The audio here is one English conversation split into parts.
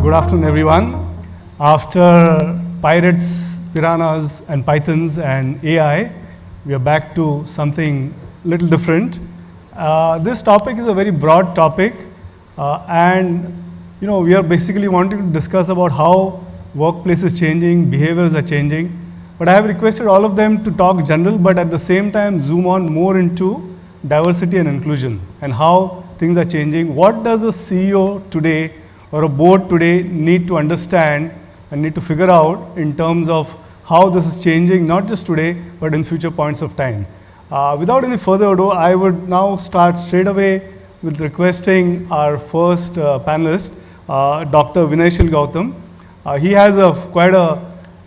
Good afternoon, everyone. After pirates, piranhas, and pythons and AI, we are back to something little different. This topic is a very broad topic, and we are basically wanting to discuss about how workplace is changing, behaviors are changing. But I have requested all of them to talk general, but at the same time zoom on more into diversity and inclusion and how things are changing. What does a CEO today or a board today need to understand and need to figure out in terms of how this is changing, not just today, but in future points of time. Without any further ado, I would now start straight away with requesting our first panelist, Dr. Vinayshil Gautam. He has quite a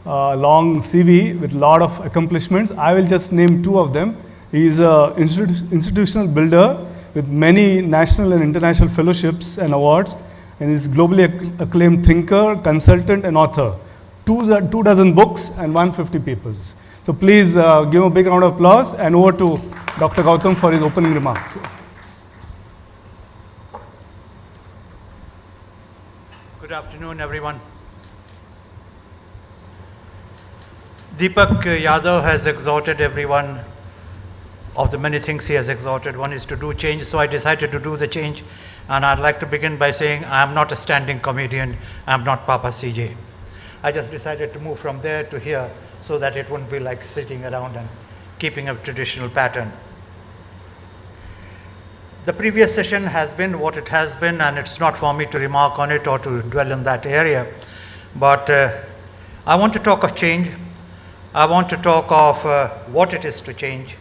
long CV with a lot of accomplishments. I will just name two of them. He is an institutional builder with many national and international fellowships and awards, and is globally acclaimed thinker, consultant, and author. 24 books and 150 papers. So please give him a big round of applause, and over to Dr. Gautam for his opening remarks. Good afternoon, everyone. Deepak Yadav has exhorted everyone of the many things he has exhorted. One is to do change, so I decided to do the change. And I'd like to begin by saying I am not a standing comedian. I am not Papa CJ. I just decided to move from there to here so that it wouldn't be like sitting around and keeping a traditional pattern. The previous session has been what it has been, and it's not for me to remark on it or to dwell in that area. But I want to talk of change. I want to talk of what it is to change.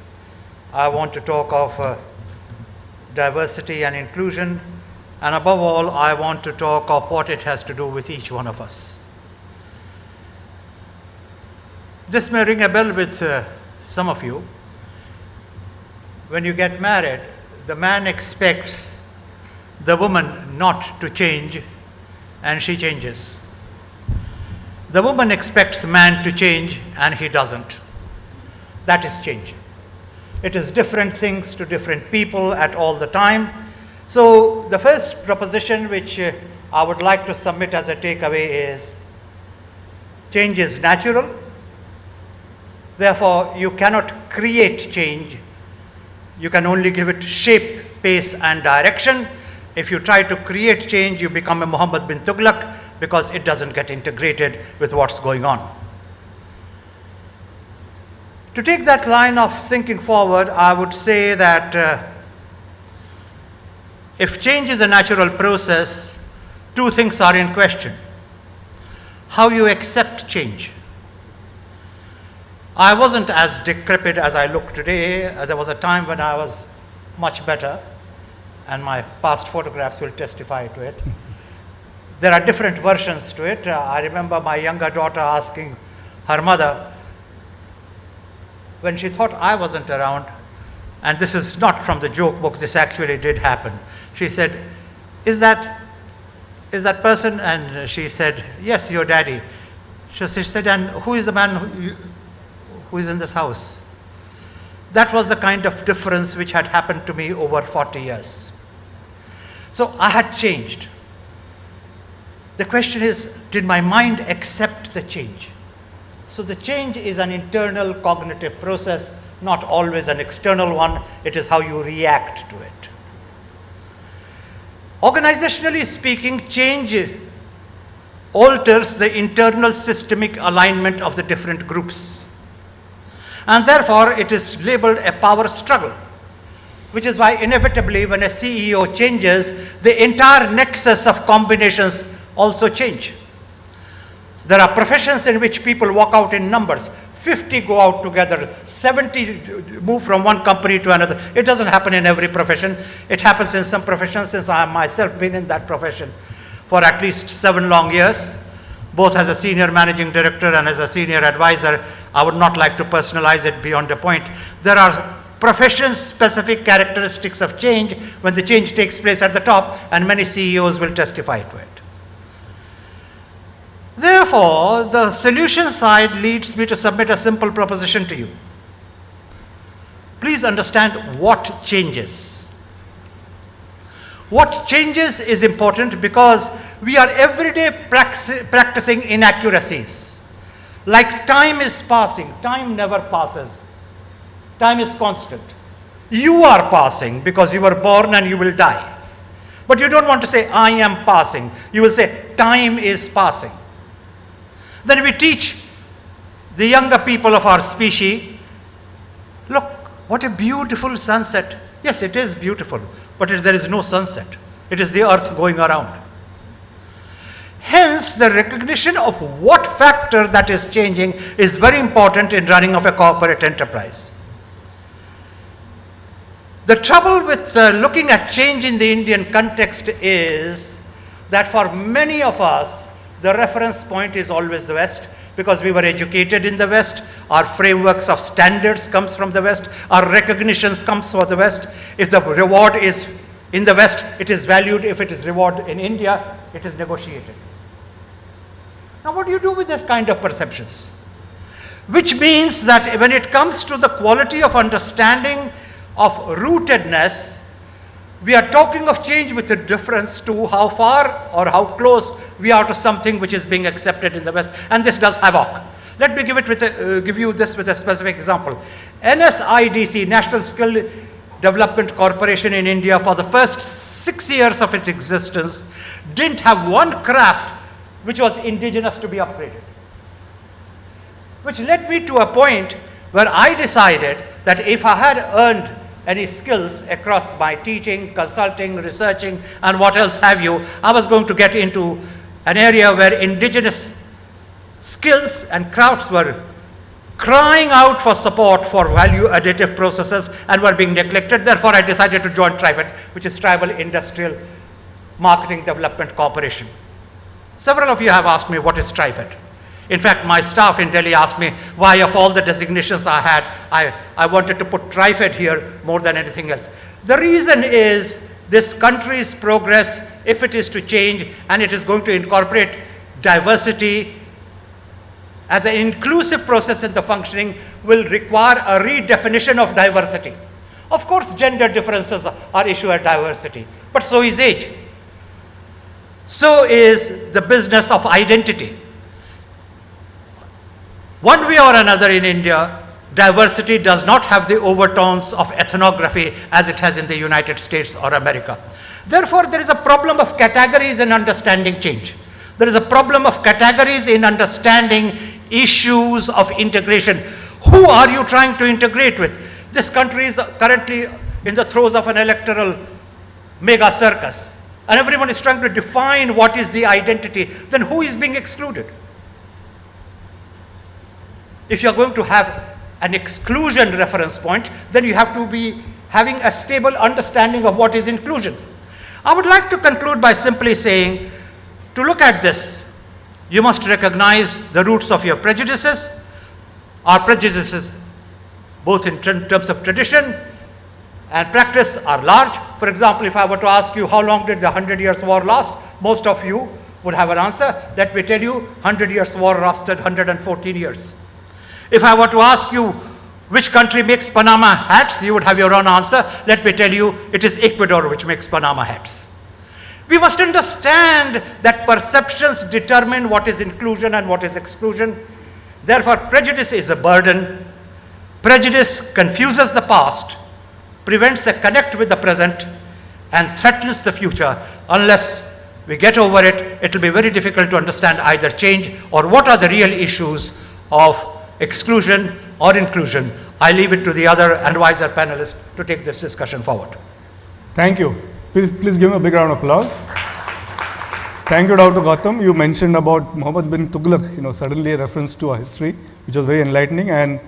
I want to talk of diversity and inclusion. And above all, I want to talk of what it has to do with each one of us. This may ring a bell with some of you. When you get married, the man expects the woman not to change, and she changes. The woman expects man to change, and he doesn't. That is change. It is different things to different people at all the time. So the first proposition which I would like to submit as a takeaway is change is natural. Therefore, you cannot create change. You can only give it shape, pace, and direction. If you try to create change, you become a Muhammad bin Tughlaq because it doesn't get integrated with what's going on. To take that line of thinking forward, I would say that if change is a natural process, two things are in question. How you accept change. I wasn't as decrepit as I look today. There was a time when I was much better, and my past photographs will testify to it. There are different versions to it. I remember my younger daughter asking her mother, when she thought I wasn't around, and this is not from the joke book, this actually did happen. She said, is that person? And she said, yes, your daddy. She said, and who is the man who is in this house? That was the kind of difference which had happened to me over 40 years. So I had changed. The question is, did my mind accept the change? So the change is an internal cognitive process, not always an external one. It is how you react to it. Organizationally speaking, change alters the internal systemic alignment of the different groups. And therefore, it is labeled a power struggle, which is why inevitably when a CEO changes, the entire nexus of combinations also change. There are professions in which people walk out in numbers. 50 go out together, 70 move from one company to another. It doesn't happen in every profession. It happens in some professions, since I have myself been in that profession for at least 7 long years, both as a senior managing director and as a senior advisor. I would not like to personalize it beyond a point. There are profession-specific characteristics of change when the change takes place at the top, and many CEOs will testify to it. Therefore, the solution side leads me to submit a simple proposition to you. Please understand what changes. What changes is important because we are every day practicing inaccuracies. Like time is passing, time never passes. Time is constant. You are passing because you were born and you will die. But you don't want to say, I am passing. You will say, time is passing. Then we teach the younger people of our species, look, what a beautiful sunset. Yes, it is beautiful, but there is no sunset. It is the earth going around. Hence, the recognition of what factor that is changing is very important in running of a corporate enterprise. The trouble with looking at change in the Indian context is that for many of us, the reference point is always the West, because we were educated in the West, our frameworks of standards comes from the West, our recognitions comes from the West. If the reward is in the West, it is valued. If it is reward in India, it is negotiated. Now what do you do with this kind of perceptions? Which means that when it comes to the quality of understanding of rootedness, we are talking of change with a difference to how far or how close we are to something which is being accepted in the West, and this does havoc. Let me give you this with a specific example. NSIDC, National Skill Development Corporation in India, for the first 6 years of its existence, didn't have one craft which was indigenous to be upgraded. Which led me to a point where I decided that if I had earned any skills across my teaching, consulting, researching, and what else have you, I was going to get into an area where indigenous skills and crafts were crying out for support for value additive processes and were being neglected. Therefore, I decided to join TRIFED, which is Tribal Industrial Marketing Development Corporation. Several of you have asked me, what is TRIFED? In fact, my staff in Delhi asked me why, of all the designations I had, I wanted to put TRIFED here more than anything else. The reason is this country's progress, if it is to change and it is going to incorporate diversity as an inclusive process in the functioning, will require a redefinition of diversity. Of course, gender differences are issue at diversity, but so is age. So is the business of identity. One way or another in India, diversity does not have the overtones of ethnography as it has in the United States or America. Therefore, there is a problem of categories in understanding change. There is a problem of categories in understanding issues of integration. Who are you trying to integrate with? This country is currently in the throes of an electoral mega circus, and everyone is trying to define what is the identity. Then who is being excluded? If you are going to have an exclusion reference point, then you have to be having a stable understanding of what is inclusion. I would like to conclude by simply saying, to look at this, you must recognize the roots of your prejudices. Our prejudices, both in terms of tradition and practice, are large. For example, if I were to ask you how long did the 100 Years' War last, most of you would have an answer. Let me tell you, 100 Years' War lasted 114 years. If I were to ask you which country makes Panama hats, you would have your own answer. Let me tell you, it is Ecuador which makes Panama hats. We must understand that perceptions determine what is inclusion and what is exclusion. Therefore, prejudice is a burden. Prejudice confuses the past, prevents a connect with the present, and threatens the future. Unless we get over it, it will be very difficult to understand either change or what are the real issues of exclusion or inclusion. I leave it to the other and wiser panelists to take this discussion forward. Thank you. Please give him a big round of applause. Thank you, Dr. Gautam. You mentioned about Muhammad bin Tughlaq, suddenly a reference to our history, which was very enlightening, and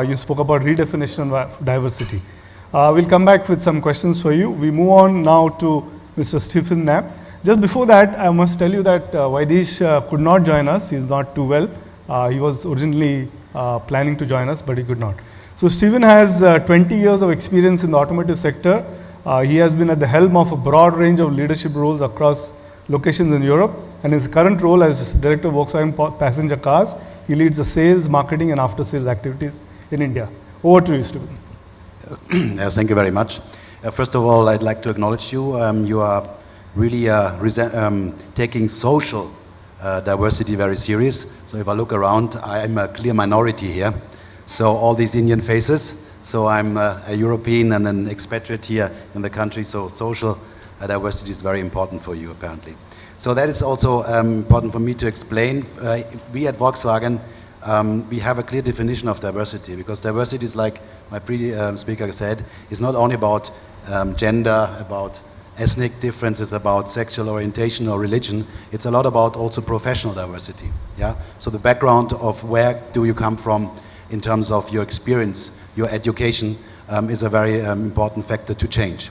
you spoke about redefinition of diversity. We'll come back with some questions for you. We move on now to Mr. Steffen Knapp. Just before that, I must tell you that Vaidesh could not join us. He's not too well. He was originally planning to join us, but he could not. So Steffen has 20 years of experience in the automotive sector. He has been at the helm of a broad range of leadership roles across locations in Europe, and his current role as Director of Volkswagen Passenger Cars, he leads the sales, marketing, and after-sales activities in India. Over to you, Steffen. Thank you very much. First of all, I'd like to acknowledge you. You are really taking social diversity very serious. So if I look around, I'm a clear minority here. So all these Indian faces. So I'm a European and an expatriate here in the country. So social diversity is very important for you, apparently. So that is also important for me to explain. We at Volkswagen, we have a clear definition of diversity, because diversity is, like my speaker said, is not only about gender, about ethnic differences, about sexual orientation or religion. It's a lot about also professional diversity. Yeah. So the background of where do you come from in terms of your experience, your education, is a very important factor to change.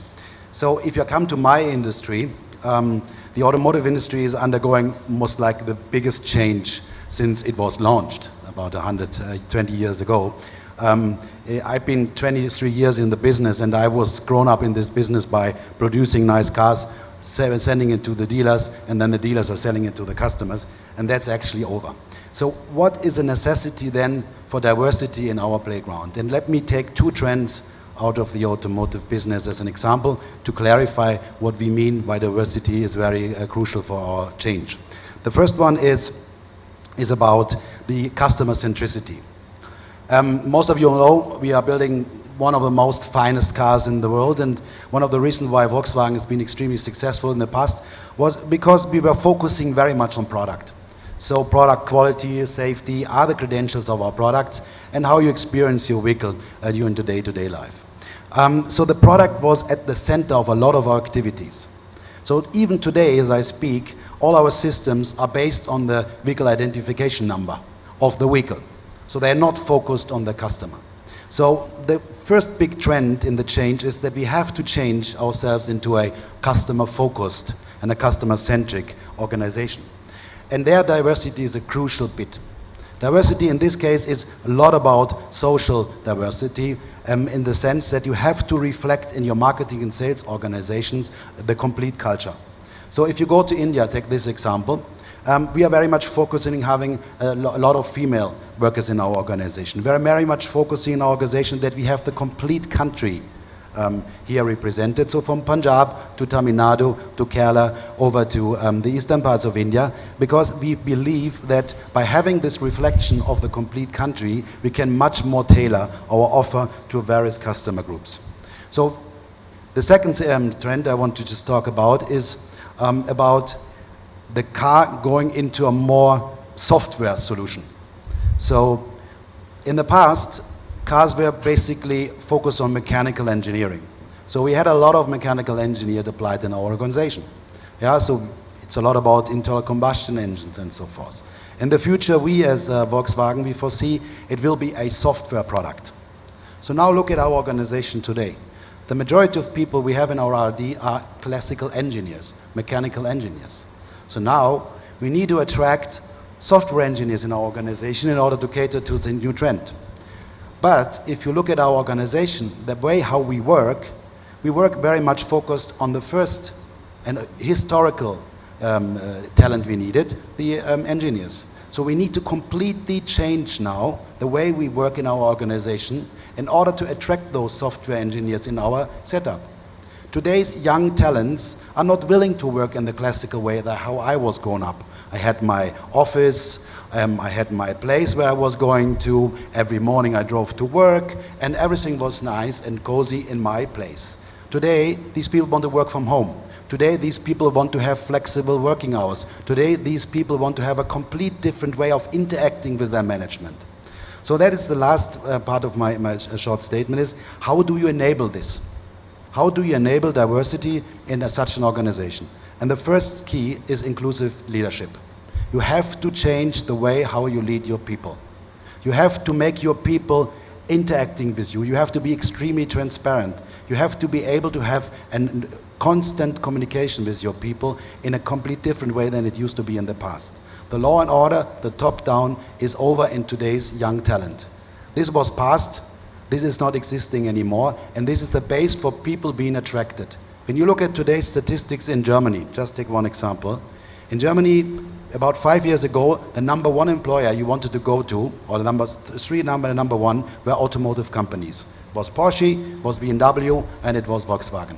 So if you come to my industry, the automotive industry is undergoing most like the biggest change since it was launched about 120 years ago. I've been 23 years in the business, and I was grown up in this business by producing nice cars, sending it to the dealers, and then the dealers are selling it to the customers, and that's actually over. So what is a necessity then for diversity in our playground? And let me take two trends out of the automotive business as an example to clarify what we mean by diversity is very crucial for our change. The first one is about the customer centricity. Most of you know we are building one of the most finest cars in the world, and one of the reasons why Volkswagen has been extremely successful in the past was because we were focusing very much on product. So product quality, safety are the credentials of our products, and how you experience your vehicle during the day-to-day life. So the product was at the center of a lot of our activities. So even today, as I speak, all our systems are based on the vehicle identification number of the vehicle. So they're not focused on the customer. So the first big trend in the change is that we have to change ourselves into a customer-focused and a customer-centric organization. And their diversity is a crucial bit. Diversity in this case is a lot about social diversity, in the sense that you have to reflect in your marketing and sales organizations the complete culture. So if you go to India, take this example, we are very much focusing on having a lot of female workers in our organization. We are very much focusing in our organization that we have the complete country here represented. So from Punjab to Tamil Nadu to Kerala over to the eastern parts of India, because we believe that by having this reflection of the complete country, we can much more tailor our offer to various customer groups. So the second trend I want to just talk about is about the car going into a more software solution. So in the past, cars were basically focused on mechanical engineering. So we had a lot of mechanical engineers applied in our organization. Yeah, so it's a lot about internal combustion engines and so forth. In the future, we as Volkswagen, we foresee it will be a software product. So now look at our organization today. The majority of people we have in our R&D are classical engineers, mechanical engineers. So now we need to attract software engineers in our organization in order to cater to the new trend. But if you look at our organization, the way how we work very much focused on the first and historical talent we needed, the engineers. So we need to completely change now the way we work in our organization in order to attract those software engineers in our setup. Today's young talents are not willing to work in the classical way that how I was grown up. I had my office, I had my place where I was going to. Every morning I drove to work, and everything was nice and cozy in my place. Today, these people want to work from home. Today, these people want to have flexible working hours. Today, these people want to have a complete different way of interacting with their management. So that is the last part of my short statement is, how do you enable this? How do you enable diversity in such an organization? And the first key is inclusive leadership. You have to change the way how you lead your people. You have to make your people interacting with you. You have to be extremely transparent. You have to be able to have a constant communication with your people in a complete different way than it used to be in the past. The law and order, the top-down, is over in today's young talent. This was past. This is not existing anymore, and this is the base for people being attracted. When you look at today's statistics in Germany, just take one example. In Germany, about 5 years ago, the number one employer you wanted to go to, or the number one, were automotive companies. It was Porsche, it was BMW, and it was Volkswagen.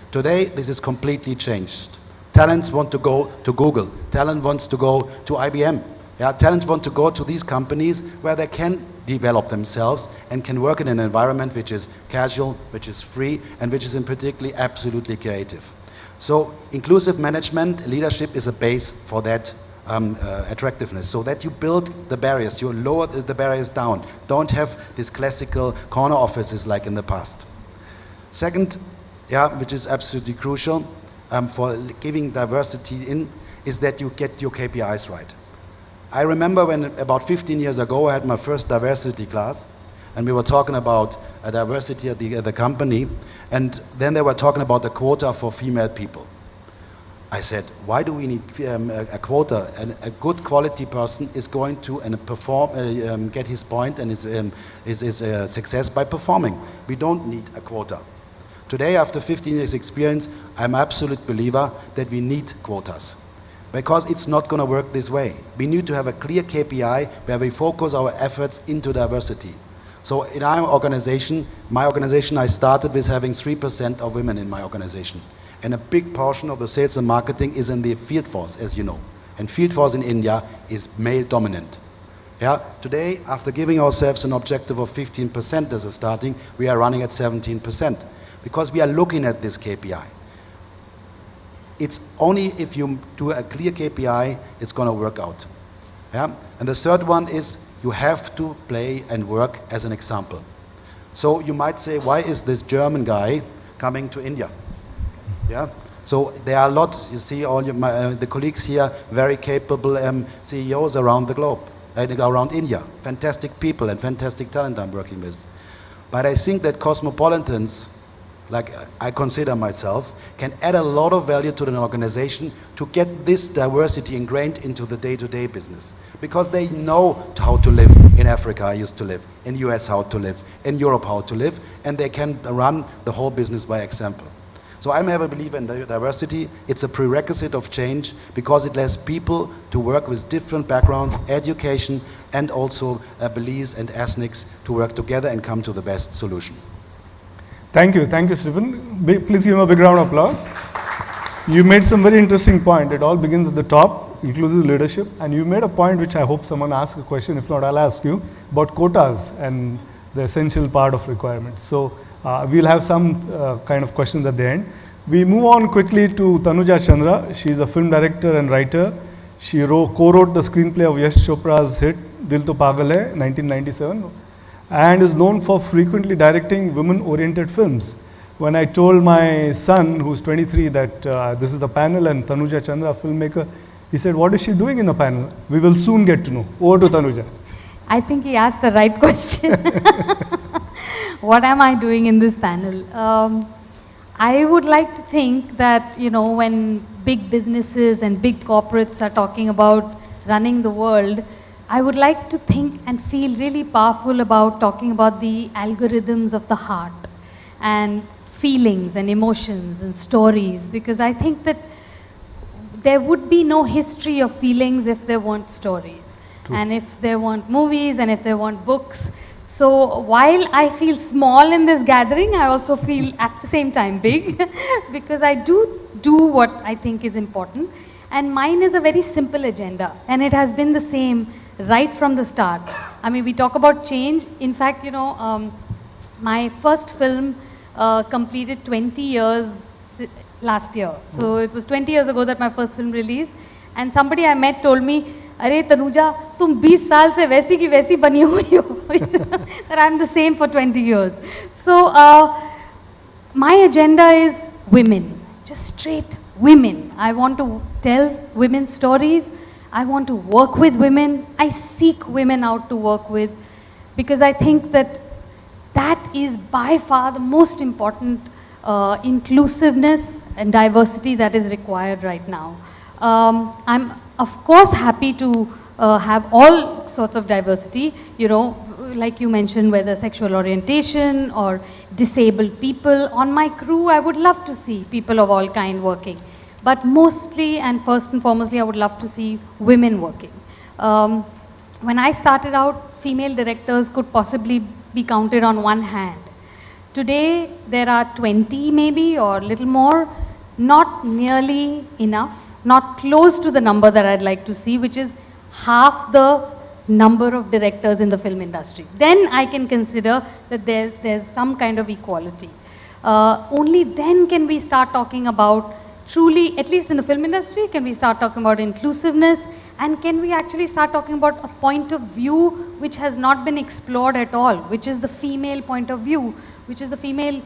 Today, this is completely changed. talents want to go to Google. Talent wants to go to IBM. Yeah, talents want to go to these companies where they can develop themselves and can work in an environment which is casual, which is free, and which is in particular absolutely creative. So inclusive management, leadership is a base for that attractiveness, so that you build the barriers, you lower the barriers down. Don't have these classical corner offices like in the past. Second, which is absolutely crucial for giving diversity in, is that you get your KPIs right. I remember when about 15 years ago I had my first diversity class, and we were talking about diversity at the company, and then they were talking about a quota for female people. I said, why do we need a quota? A good quality person is going to perform, get his point and his success by performing. We don't need a quota. Today, after 15 years experience, I'm an absolute believer that we need quotas, because it's not going to work this way. We need to have a clear KPI where we focus our efforts into diversity. So in our organization, my organization, I started with having 3% of women in my organization. And a big portion of the sales and marketing is in the field force, as you know. And field force in India is male dominant. Yeah? Today, after giving ourselves an objective of 15% as a starting, we are running at 17%, because we are looking at this KPI. It's only if you do a clear KPI, it's going to work out. Yeah? And the third one is you have to play and work as an example. So you might say, why is this German guy coming to India? Yeah? So there are a lot, you see all the colleagues here, very capable CEOs around the globe, around India. Fantastic people and fantastic talent I'm working with. But I think that cosmopolitans, like I consider myself, can add a lot of value to an organization to get this diversity ingrained into the day-to-day business. Because they know how to live in Africa, I used to live, in US how to live, in Europe how to live, and they can run the whole business by example. So I have a belief in diversity. It's a prerequisite of change, because it allows people to work with different backgrounds, education, and also beliefs and ethnics to work together and come to the best solution. Thank you, Steffen. Please give him a big round of applause. You made some very interesting point. It all begins at the top, inclusive leadership, and you made a point which I hope someone asks a question. If not, I'll ask you about quotas and the essential part of requirements. So we'll have some kind of questions at the end. We move on quickly to Tanuja Chandra. She's a film director and writer. She co-wrote the screenplay of Yash Chopra's hit Dil To Pagal Hai, 1997, and is known for frequently directing women-oriented films. When I told my son, who's 23, that this is the panel and Tanuja Chandra, filmmaker, he said, what is she doing in the panel? We will soon get to know. Over to Tanuja. I think he asked the right question. What am I doing in this panel? I would like to think that, you know, when big businesses and big corporates are talking about running the world, I would like to think and feel really powerful about talking about the algorithms of the heart and feelings and emotions and stories, because I think that there would be no history of feelings if there weren't stories. True. And if there weren't movies and if there weren't books. So while I feel small in this gathering, I also feel at the same time big because I do what I think is important. And mine is a very simple agenda, and it has been the same right from the start. I mean, we talk about change. In fact, you know, my first film completed 20 years last year. So it was 20 years ago that my first film released. And somebody I met told me, "Arey Tanuja, तुम 20 साल से वैसी की वैसी बनी हुई हो." That I'm the same for 20 years. So my agenda is women, just straight women. I want to tell women's stories. I want to work with women. I seek women out to work with, because I think that that is by far the most important inclusiveness and diversity that is required right now. I'm of course happy to have all sorts of diversity, you know, like you mentioned, whether sexual orientation or disabled people. On my crew, I would love to see people of all kind working. But mostly and first and foremostly, I would love to see women working. When I started out, female directors could possibly be counted on one hand. Today, there are 20 maybe or little more. not nearly enough, not close to the number that I'd like to see, which is half the number of directors in the film industry. Then I can consider that there's some kind of equality. Only then can we start talking about truly, at least in the film industry, can we start talking about inclusiveness, and can we actually start talking about a point of view which has not been explored at all, which is the female point of view, which is the female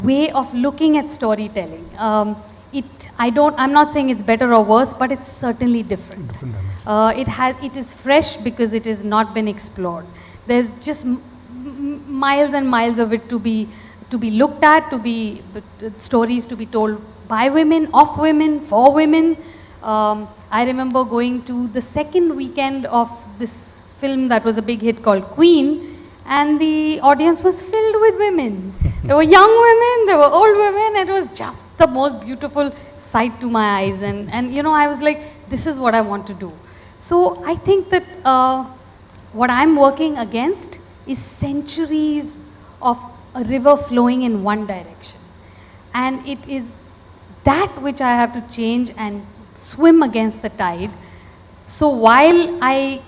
way of looking at storytelling. I'm not saying it's better or worse, but it's certainly different. It is fresh because it has not been explored. There's just miles and miles of it to be looked at, stories to be told by women, of women, for women. I remember going to the second weekend of this film that was a big hit called Queen, and the audience was filled with women. There were young women, there were old women, and it was just the most beautiful sight to my eyes. And you know, I was like, this is what I want to do. So I think that what I'm working against is centuries of a river flowing in one direction. And it is that which I have to change and swim against the tide. So while I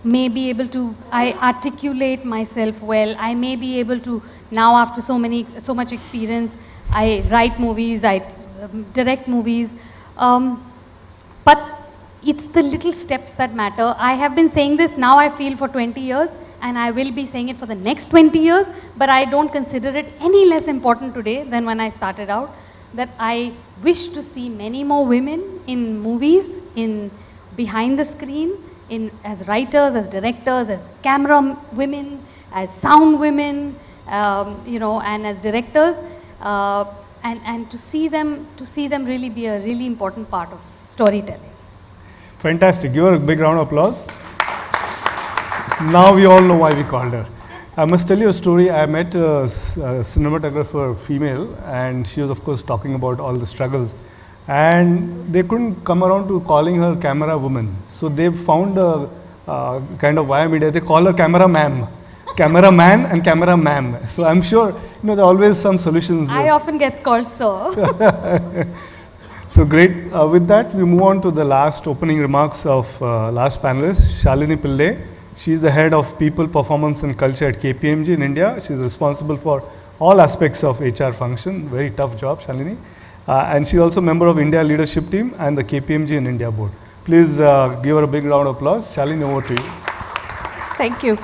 may be able to, I articulate myself well, I may be able to, now after so much experience, I write movies, I direct movies, but it's the little steps that matter. I have been saying this now, I feel, for 20 years, and I will be saying it for the next 20 years, but I don't consider it any less important today than when I started out, that I wish to see many more women in movies, behind the screen, as writers, as directors, as camera women, as sound women, and as directors, and to see them really be a really important part of storytelling. Fantastic. Give her a big round of applause. Now we all know why we called her. I must tell you a story. I met a cinematographer, female, and she was, of course, talking about all the struggles. And they couldn't come around to calling her camera woman. So they found a kind of via media, they call her camera ma'am. Camera man and camera ma'am. So I'm sure, there are always some solutions. I often get called sir. So great. With that, we move on to the last opening remarks of last panelist, Shalini Pillay. She's the head of People, Performance and Culture at KPMG in India. She's responsible for all aspects of HR function. Very tough job, Shalini. And she's also a member of India Leadership Team and the KPMG in India board. Please give her a big round of applause. Shalini, over to you. Thank you.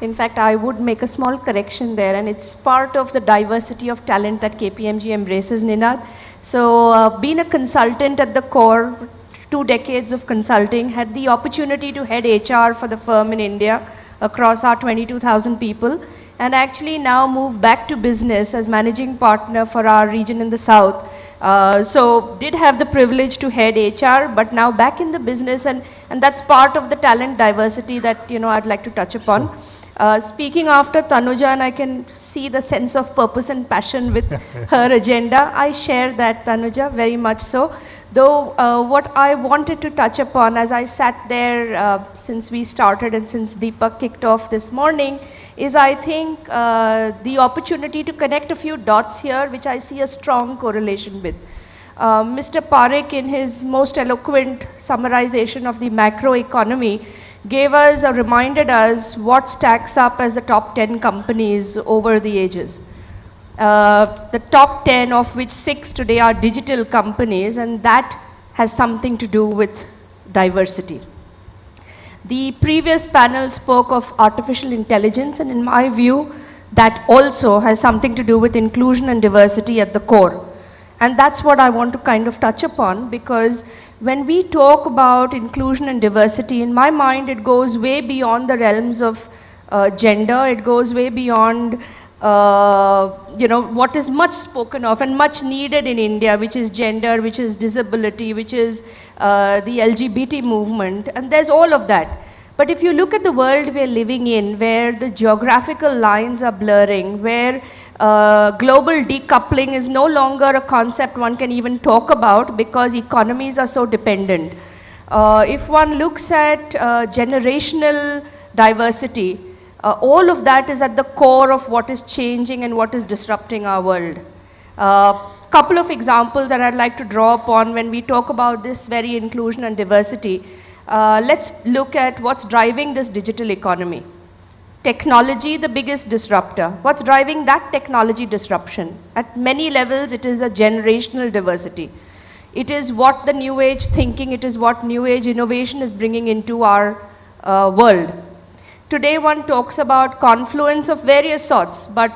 In fact, I would make a small correction there, and it's part of the diversity of talent that KPMG embraces, Ninad. So being a consultant at the core, 2 decades of consulting, had the opportunity to head HR for the firm in India across our 22,000 people, and actually now move back to business as managing partner for our region in the south. So did have the privilege to head HR, but now back in the business, and that's part of the talent diversity that I'd like to touch upon. Speaking after Tanuja, and I can see the sense of purpose and passion with her agenda. I share that, Tanuja, very much so. Though what I wanted to touch upon as I sat there since we started and since Deepak kicked off this morning is, I think, the opportunity to connect a few dots here, which I see a strong correlation with. Mr. Parekh, in his most eloquent summarization of the macroeconomy, reminded us what stacks up as the top 10 companies over the ages. The top 10 of which 6 today are digital companies, and that has something to do with diversity. The previous panel spoke of artificial intelligence, and in my view, that also has something to do with inclusion and diversity at the core. And that's what I want to kind of touch upon, because when we talk about inclusion and diversity, in my mind, it goes way beyond the realms of gender. It goes way beyond, what is much spoken of and much needed in India, which is gender, which is disability, which is the LGBT movement, and there's all of that. But if you look at the world we're living in, where the geographical lines are blurring, where global decoupling is no longer a concept one can even talk about because economies are so dependent. If one looks at generational diversity, all of that is at the core of what is changing and what is disrupting our world. couple of examples that I'd like to draw upon when we talk about this very inclusion and diversity. Let's look at what's driving this digital economy. Technology, the biggest disruptor. What's driving that technology disruption? At many levels, it is a generational diversity. It is what the new age thinking, it is what new age innovation is bringing into our world. Today one talks about confluence of various sorts, but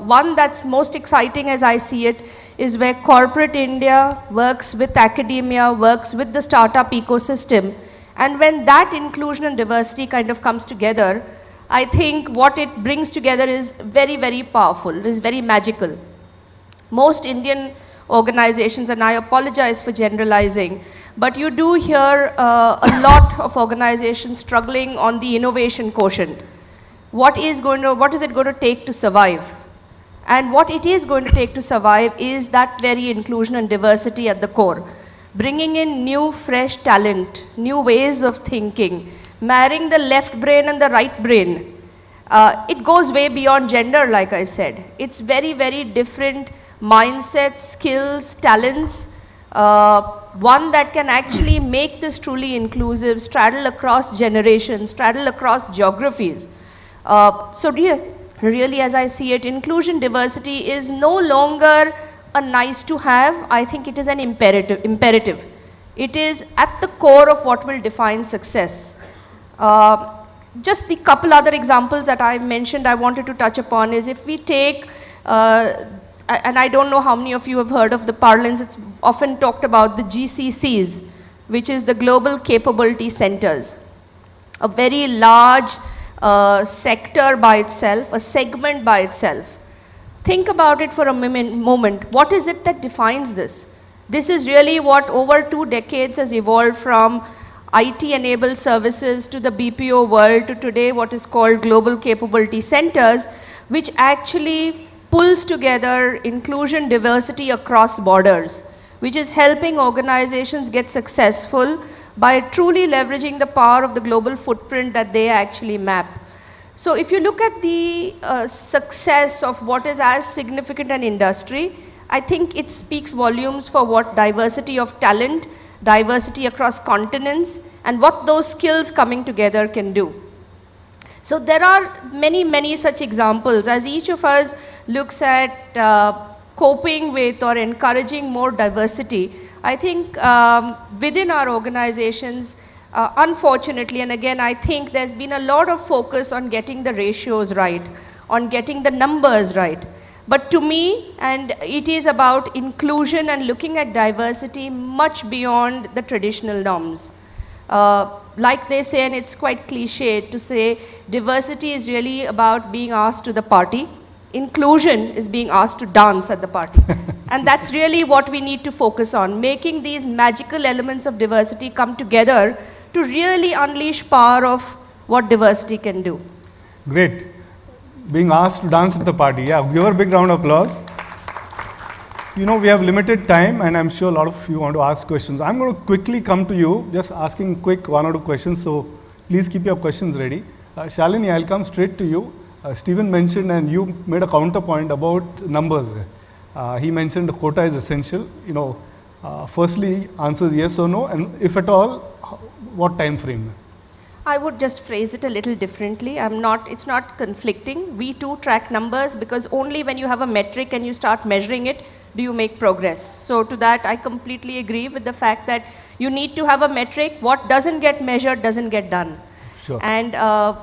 one that's most exciting as I see it is where corporate India works with academia, works with the startup ecosystem, and when that inclusion and diversity kind of comes together, I think what it brings together is very, very powerful, is very magical. Most Indian organizations, and I apologize for generalizing, but you do hear a lot of organizations struggling on the innovation quotient. What is it going to take to survive? And what it is going to take to survive is that very inclusion and diversity at the core. Bringing in new, fresh talent, new ways of thinking, marrying the left brain and the right brain. It goes way beyond gender, like I said. It's very, very different mindsets, skills, talents, one that can actually make this truly inclusive, straddle across generations, straddle across geographies. So really, as I see it, inclusion, diversity is no longer a nice to have. I think it is an imperative. It is at the core of what will define success. Just the couple other examples that I mentioned I wanted to touch upon is if we take, and I don't know how many of you have heard of the parlance, it's often talked about the GCCs, which is the Global Capability Centers. A very large sector by itself, a segment by itself. Think about it for a moment. What is it that defines this? This is really what over 2 decades has evolved from IT-enabled services to the BPO world to today what is called Global Capability Centers, which actually pulls together inclusion, diversity across borders, which is helping organizations get successful by truly leveraging the power of the global footprint that they actually map. So if you look at the success of what is as significant an industry, I think it speaks volumes for what diversity of talent, diversity across continents, and what those skills coming together can do. So there are many, many such examples as each of us looks at coping with or encouraging more diversity. I think within our organizations, unfortunately, and again, I think there's been a lot of focus on getting the ratios right, on getting the numbers right. But to me, and it is about inclusion and looking at diversity much beyond the traditional norms. Like they say, and it's quite cliche to say, diversity is really about being asked to the party. Inclusion is being asked to dance at the party. And that's really what we need to focus on, making these magical elements of diversity come together to really unleash power of what diversity can do. Great. Being asked to dance at the party. Yeah, give her a big round of applause. You know, we have limited time and I'm sure a lot of you want to ask questions. I'm going to quickly come to you, just asking quick 1 or 2 questions, so please keep your questions ready. Shalini, I'll come straight to you. Steffen mentioned and you made a counterpoint about numbers. He mentioned the quota is essential. You know, firstly, answers yes or no, and if at all, what time frame? I would just phrase it a little differently. It's not conflicting. We too track numbers because only when you have a metric and you start measuring it, do you make progress. So to that, I completely agree with the fact that you need to have a metric. What doesn't get measured doesn't get done. Sure. And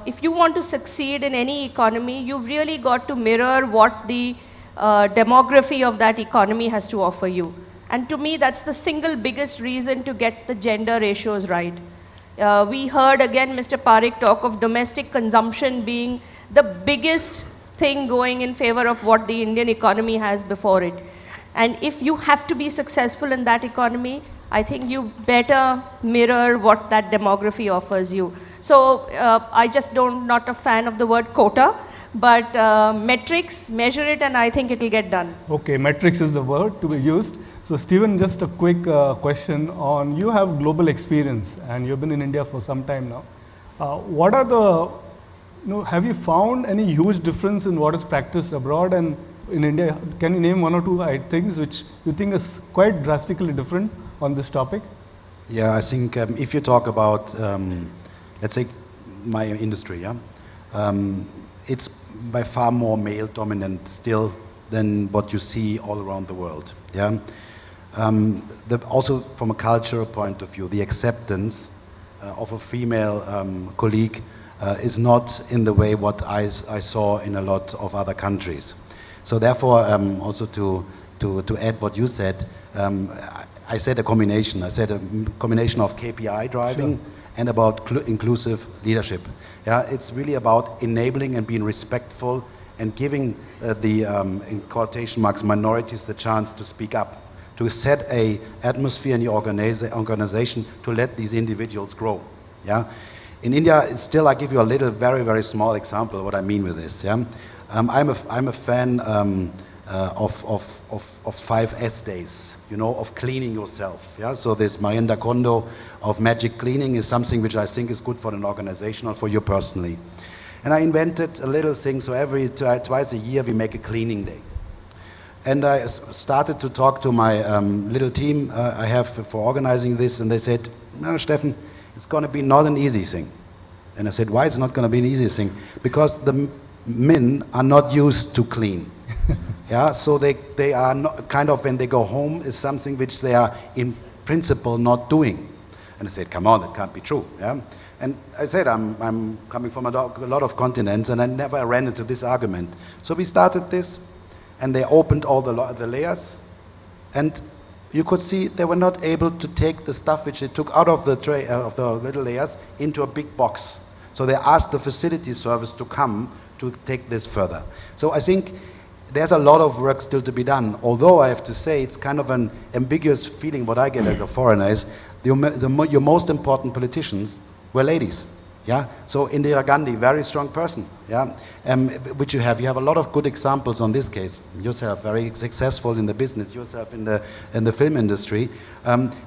if you want to succeed in any economy, you've really got to mirror what the demography of that economy has to offer you. And to me, that's the single biggest reason to get the gender ratios right. We heard again Mr. Parekh talk of domestic consumption being the biggest thing going in favor of what the Indian economy has before it. And if you have to be successful in that economy, I think you better mirror what that demography offers you. So I just not a fan of the word quota, but metrics, measure it, and I think it will get done. Okay, metrics is the word to be used. So Steffen, just a quick question on, you have global experience and you've been in India for some time now. What are the, have you found any huge difference in what is practiced abroad, and in India? Can you name one or two things which you think is quite drastically different on this topic? Yeah, I think if you talk about, let's say, my industry, yeah, it's by far more male dominant still than what you see all around the world. Yeah, also from a cultural point of view, the acceptance of a female colleague is not in the way what I saw in a lot of other countries. So therefore, also to add what you said, I said a combination. I said a combination of KPI driving and about inclusive leadership. Yeah, it's really about enabling and being respectful and giving the, in quotation marks, minorities the chance to speak up, to set a atmosphere in the organization to let these individuals grow. Yeah, in India, still, I give you a little, very, very small example of what I mean with this. Yeah, I'm a fan of 5S days, you know, of cleaning yourself. Yeah, so this Marinda Kondo of magic cleaning is something which I think is good for an organization or for you personally. And I invented a little thing, so every twice a year we make a cleaning day. And I started to talk to my little team I have for organizing this, and they said, no, Steffen, it's going to be not an easy thing. And I said, why is it not going to be an easy thing? Because the men are not used to clean. Yeah, so they are not, kind of, when they go home, is something which they are in principle not doing. And I said, come on, that can't be true. Yeah? And I said, I'm coming from a lot of continents, and I never ran into this argument. So we started this, and they opened all the layers, and you could see they were not able to take the stuff which they took out of the tray, of the little layers, into a big box. So they asked the facility service to come to take this further. So I think there's a lot of work still to be done, although I have to say it's kind of an ambiguous feeling what I get as a foreigner is your most important politicians were ladies. Yeah, so Indira Gandhi, very strong person. Yeah, which you have a lot of good examples on this case. Yourself, very successful in the business. Yourself in the film industry.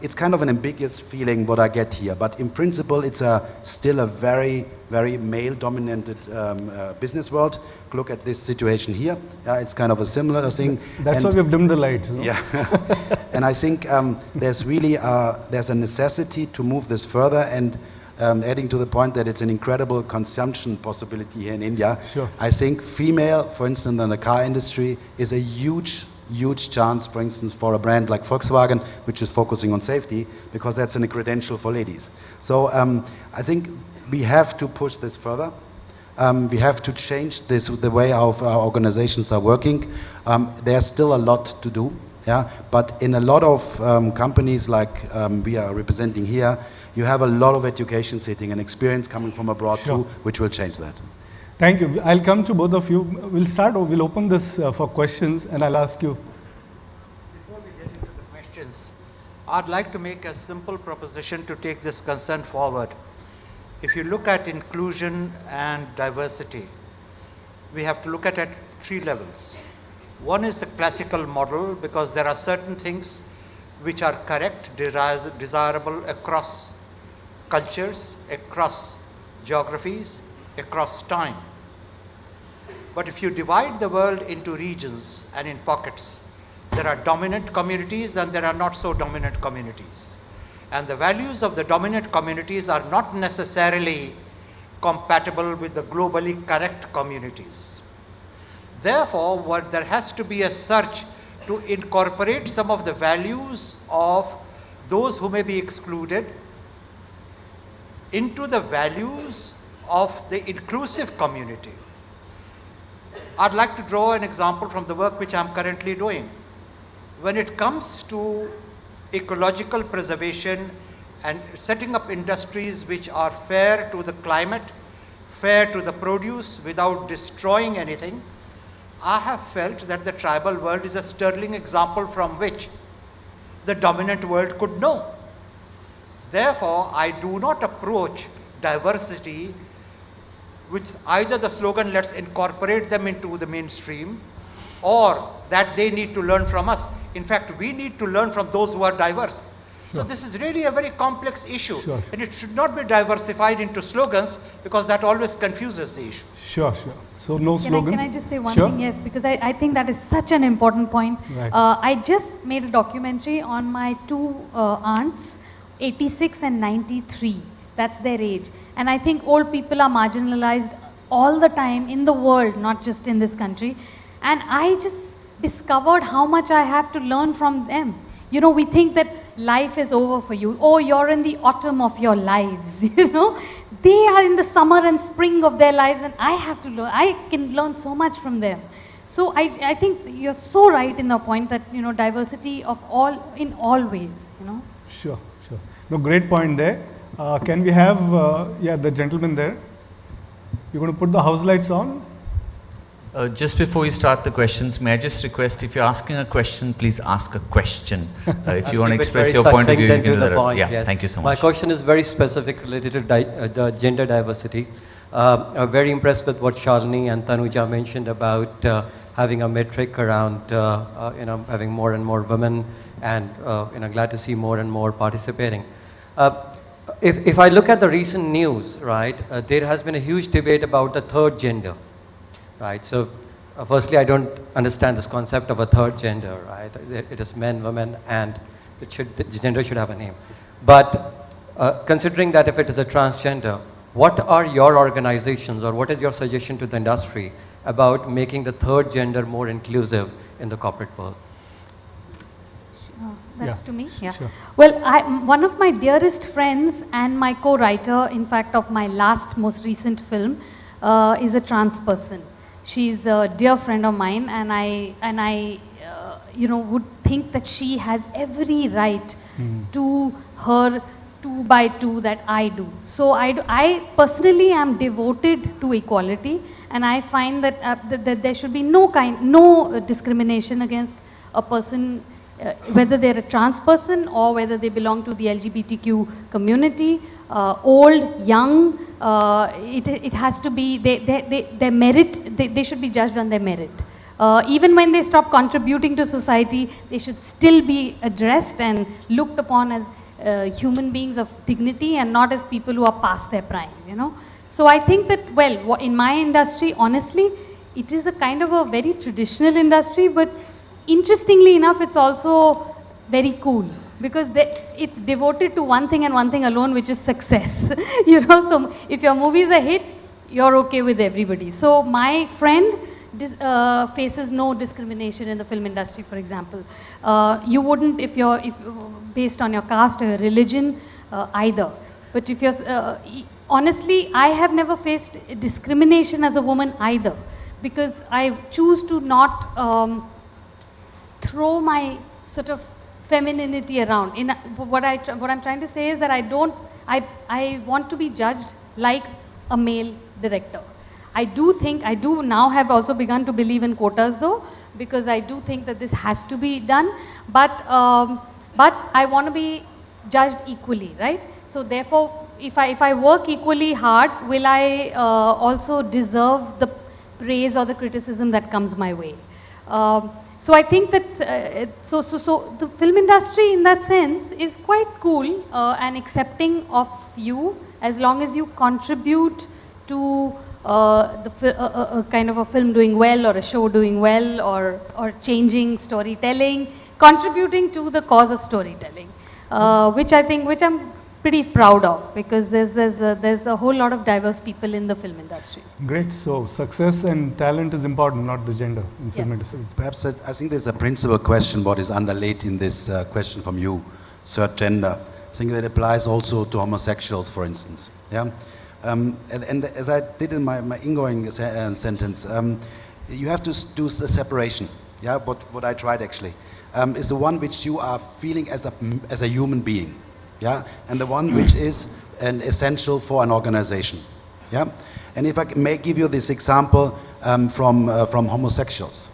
It's kind of an ambiguous feeling what I get here, but in principle, it's still a very, very male-dominated business world. Look at this situation here. Yeah, it's kind of a similar thing. That's why we've dimmed the lights. No? Yeah, and I think there's really there's a necessity to move this further and. Adding to the point that it's an incredible consumption possibility here in India. Sure. I think female, for instance, in the car industry is a huge, huge chance, for instance, for a brand like Volkswagen, which is focusing on safety, because that's a credential for ladies. So I think we have to push this further. We have to change this, the way our organizations are working. There's still a lot to do. Yeah, but in a lot of companies like we are representing here, you have a lot of education sitting and experience coming from abroad too, which will change that. Thank you. I'll come to both of you. We'll open this for questions, and I'll ask you. Before we get into the questions, I'd like to make a simple proposition to take this concern forward. If you look at inclusion and diversity, we have to look at it at 3 levels. One is the classical model, because there are certain things which are correct, desirable across cultures, across geographies, across time. But if you divide the world into regions and in pockets, there are dominant communities and there are not so dominant communities. And the values of the dominant communities are not necessarily compatible with the globally correct communities. Therefore, there has to be a search to incorporate some of the values of those who may be excluded into the values of the inclusive community. I'd like to draw an example from the work which I'm currently doing. When it comes to ecological preservation and setting up industries which are fair to the climate, fair to the produce without destroying anything, I have felt that the tribal world is a sterling example from which the dominant world could know. Therefore, I do not approach diversity with either the slogan, let's incorporate them into the mainstream, or that they need to learn from us. In fact, we need to learn from those who are diverse. So this is really a very complex issue, Sure. and it should not be diversified into slogans, because that always confuses the issue. Sure, sure. So no slogans? Can I just say one Sure. thing? Yes, because I think that is such an important point. Right. I just made a documentary on my two aunts, 86 and 93. That's their age. And I think old people are marginalized all the time in the world, not just in this country. And I just discovered how much I have to learn from them. You know, we think that life is over for you. Oh, you're in the autumn of your lives, you know. They are in the summer and spring of their lives, and I have to learn. I can learn so much from them. So I think you're so right in the point that, you know, diversity of all, in all ways, you know. Sure, sure. No, great point there. Can we have, yeah, the gentleman there? You're going to put the house lights on? Just before you start the questions, may I just request, if you're asking a question, please ask a question. If you want to express your point of view, you can do that. Yeah, yes. Thank you so much. My question is very specific related to the gender diversity. I'm very impressed with what Shalini and Tanuja mentioned about having a metric around, you know, having more and more women, and you know, glad to see more and more participating. If I look at the recent news, right, there has been a huge debate about the third gender. Right, so firstly, I don't understand this concept of a third gender, right? It is men, women, and the gender should have a name. But considering that if it is a transgender, what are your organizations, or what is your suggestion to the industry about making the third gender more inclusive in the corporate world? That's Yeah, to me, yeah. sure. Well, one of my dearest friends and my co-writer, in fact, of my most recent film, is a trans person. She's a dear friend of mine, and I you know, would think that she has every right to her 2x2 that I do. So I personally am devoted to equality, and I find that, that there should be no discrimination against a person, whether they're a trans person or whether they belong to the LGBTQ community, old, young. It has to be their merit. They should be judged on their merit. Even when they stop contributing to society, they should still be addressed and looked upon as human beings of dignity, and not as people who are past their prime, you know. So I think that, well, in my industry, honestly, it is a kind of a very traditional industry, but interestingly enough, it's also very cool, because it's devoted to one thing and one thing alone, which is success. You know, so if your movie is a hit, you're okay with everybody. So my friend faces no discrimination in the film industry, for example. You wouldn't if based on your caste or your religion either. But if you're, honestly, I have never faced discrimination as a woman either, because I choose to not throw my sort of femininity around. What I'm trying to say is that I want to be judged like a male director. I do now have also begun to believe in quotas though, because I do think that this has to be done, but I want to be judged equally, right? So therefore, if I work equally hard, will I also deserve the praise or the criticism that comes my way? So I think that, so the film industry in that sense is quite cool and accepting of you, as long as you contribute to kind of a film doing well, or a show doing well, or changing storytelling, contributing to the cause of storytelling, which I'm pretty proud of, because there's a whole lot of diverse people in the film industry. Great. So success and talent is important, not the gender in film Yes. industry. Perhaps I think there's a principal question what is underlaid in this question from you, third gender. I think that applies also to homosexuals, for instance. Yeah, and as I did in my ingoing sentence, you have to do a separation. Yeah, what I tried actually is the one which you are feeling as a human being. Yeah, and the one which is an essential for an organization. Yeah, and if I may give you this example from homosexuals.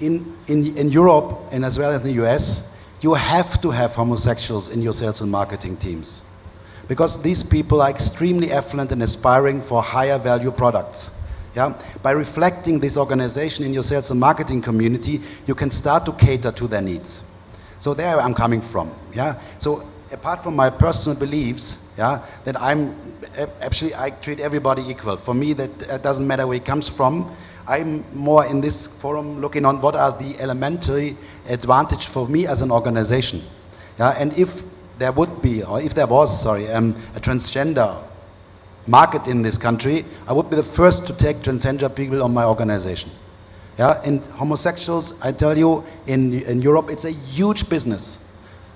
In Europe and as well as in the US, you have to have homosexuals in your sales and marketing teams, because these people are extremely affluent and aspiring for higher value products. Yeah? By reflecting this organization in your sales and marketing community, you can start to cater to their needs. So there I'm coming from. Yeah? So apart from my personal beliefs, yeah, that I treat everybody equal. For me, that doesn't matter where he comes from. I'm more in this forum looking on what are the elementary advantage for me as an organization. Yeah, and if there would be, or if there was, sorry, a transgender market in this country, I would be the first to take transgender people on my organization. Yeah, and homosexuals, I tell you, in Europe, it's a huge business.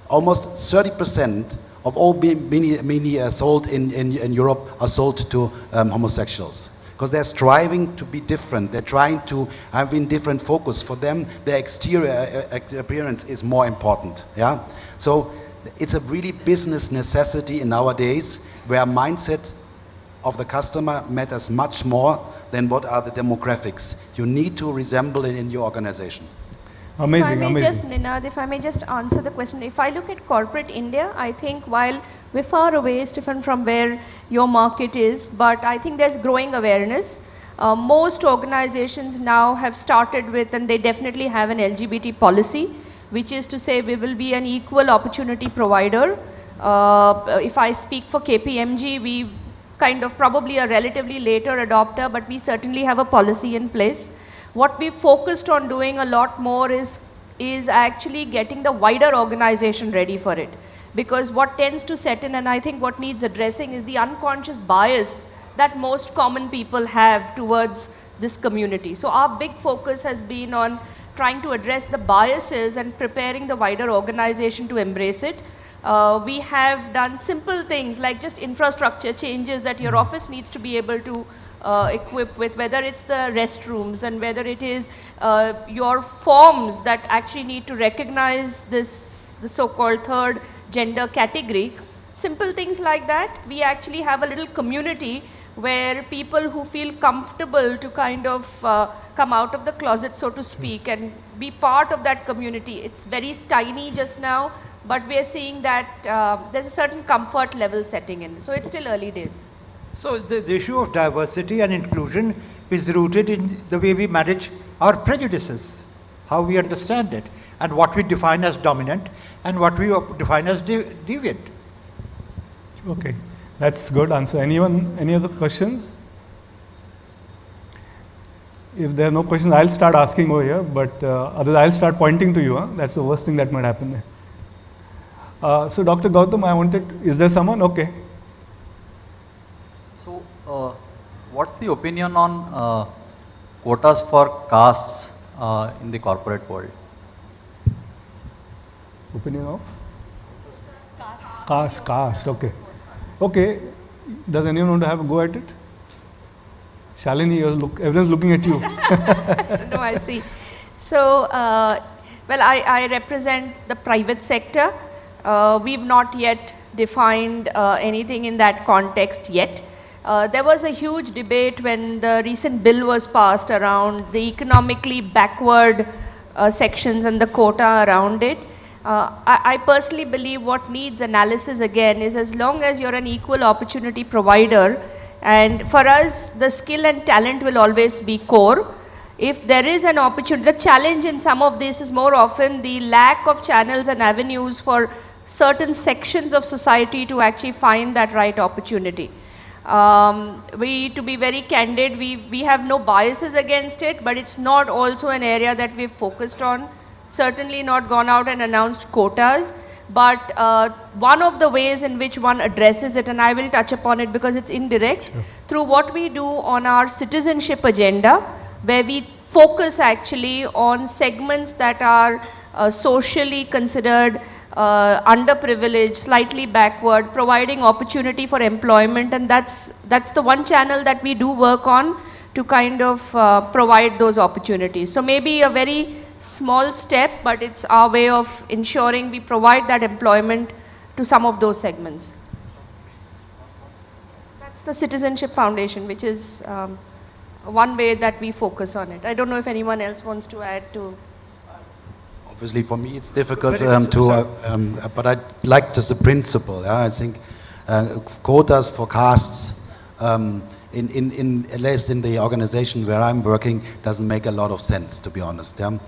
Almost 30% of all mini sold in Europe are sold to homosexuals. Because they're striving to be different. They're trying to have a different focus. For them, their exterior appearance is more important. Yeah? So it's a really business necessity in nowadays where mindset of the customer matters much more than what are the demographics. You need to resemble it in your organization. Amazing, amazing. Ninad, if I may just answer the question. If I look at corporate India, I think while we're far away, Steffen, from where your market is, but I think there's growing awareness. Most organizations now have started with, and they definitely have an LGBT policy, which is to say we will be an equal opportunity provider. If I speak for KPMG, we kind of probably a relatively later adopter, but we certainly have a policy in place. What we focused on doing a lot more is actually getting the wider organization ready for it. Because what tends to set in, and I think what needs addressing, is the unconscious bias that most common people have towards this community. So our big focus has been on trying to address the biases and preparing the wider organization to embrace it. We have done simple things like just infrastructure changes that your office needs to be able to equip with, whether it's the restrooms and whether it is your forms that actually need to recognize the so-called third gender category. Simple things like that. We actually have a little community where people who feel comfortable to kind of come out of the closet, so to speak, and be part of that community. It's very tiny just now, but we are seeing that there's a certain comfort level setting in. So it's still early days. So the issue of diversity and inclusion is rooted in the way we manage our prejudices, how we understand it, and what we define as dominant and what we define as deviant. Okay, that's good answer. Anyone, any other questions? If there are no questions, I'll start asking over here, but otherwise I'll start pointing to you. Huh? That's the worst thing that might happen there. So Dr. Gautam, I wanted, is there someone? Okay. So, what's the opinion on quotas for castes in the corporate world? Opinion of? Caste, okay. Okay, does anyone want to have a go at it? Shalini, everyone's looking at you. No, I see. So, well, I represent the private sector. We've not yet defined anything in that context yet. There was a huge debate when the recent bill was passed around the economically backward sections and the quota around it. I personally believe what needs analysis again is, as long as you're an equal opportunity provider, and for us the skill and talent will always be core. If there is an opportunity, the challenge in some of this is more often the lack of channels and avenues for certain sections of society to actually find that right opportunity. To be very candid, we have no biases against it, but it's not also an area that we've focused on. Certainly not gone out and announced quotas, but one of the ways in which one addresses it, and I will touch upon it because it's indirect, through what we do on our citizenship agenda, where we focus actually on segments that are socially considered underprivileged, slightly backward, providing opportunity for employment, and that's the one channel that we do work on to kind of provide those opportunities. So maybe a very small step, but it's our way of ensuring we provide that employment to some of those segments. That's the Citizenship Foundation, which is one way that we focus on it. I don't know if anyone else wants to add to. Obviously, for me, it's difficult but I like just the principle. Yeah? I think quotas for castes at least in the organization where I'm working, doesn't make a lot of sense, to be honest. Yeah?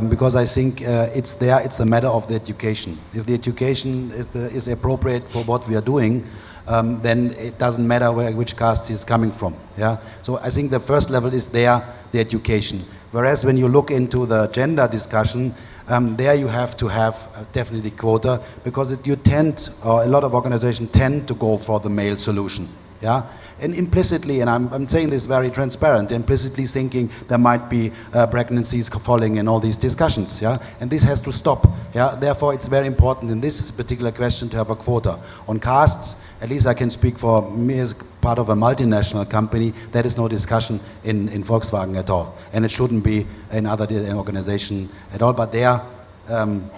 Because I think it's a matter of the education. If the education is appropriate for what we are doing, then it doesn't matter which caste he's coming from. Yeah? So I think the first level is the education. Whereas when you look into the gender discussion, there you have to have definitely quota, because a lot of organizations tend to go for the male solution. Yeah? And implicitly, and I'm saying this very transparent, implicitly thinking there might be pregnancies falling in all these discussions, yeah? And this has to stop, yeah? Therefore, it's very important in this particular question to have a quota. On castes, at least I can speak for me as part of a multinational company, there is no discussion in Volkswagen at all. And it shouldn't be in other organization at all, but there,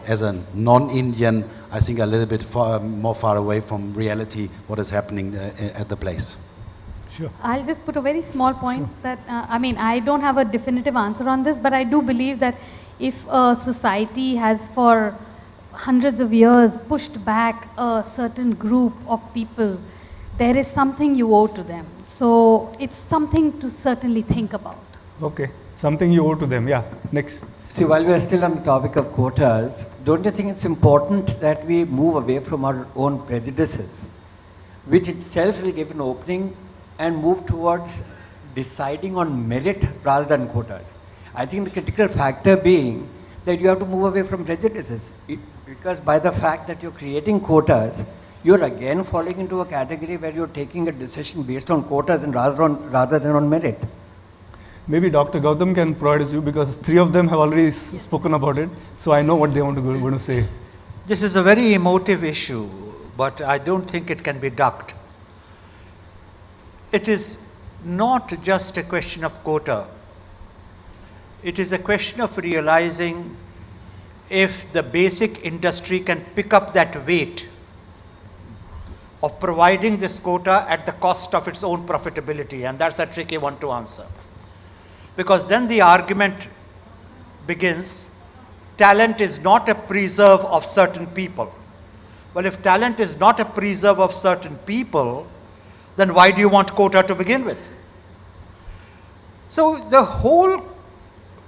as a non-Indian, I think a little bit more far away from reality, what is happening at the place. Sure. I'll just put a very small point that, I mean, I don't have a definitive answer on this, but I do believe that if a society has for hundreds of years pushed back a certain group of people, there is something you owe to them. So it's something to certainly think about. Okay, something you owe to them. Yeah, next. See, while we are still on the topic of quotas, don't you think it's important that we move away from our own prejudices, which itself will give an opening, and move towards deciding on merit rather than quotas? I think the critical factor being that you have to move away from prejudices, because by the fact that you're creating quotas, you're again falling into a category where you're taking a decision based on quotas and rather than on merit. Maybe Dr. Gautam can provide us you, because three of them have already spoken about it, so I know what they want to say. This is a very emotive issue, but I don't think it can be ducked. It is not just a question of quota. It is a question of realizing if the basic industry can pick up that weight of providing this quota at the cost of its own profitability, and that's a tricky one to answer. Because then the argument begins, talent is not a preserve of certain people. Well, if talent is not a preserve of certain people, then why do you want quota to begin with? So the whole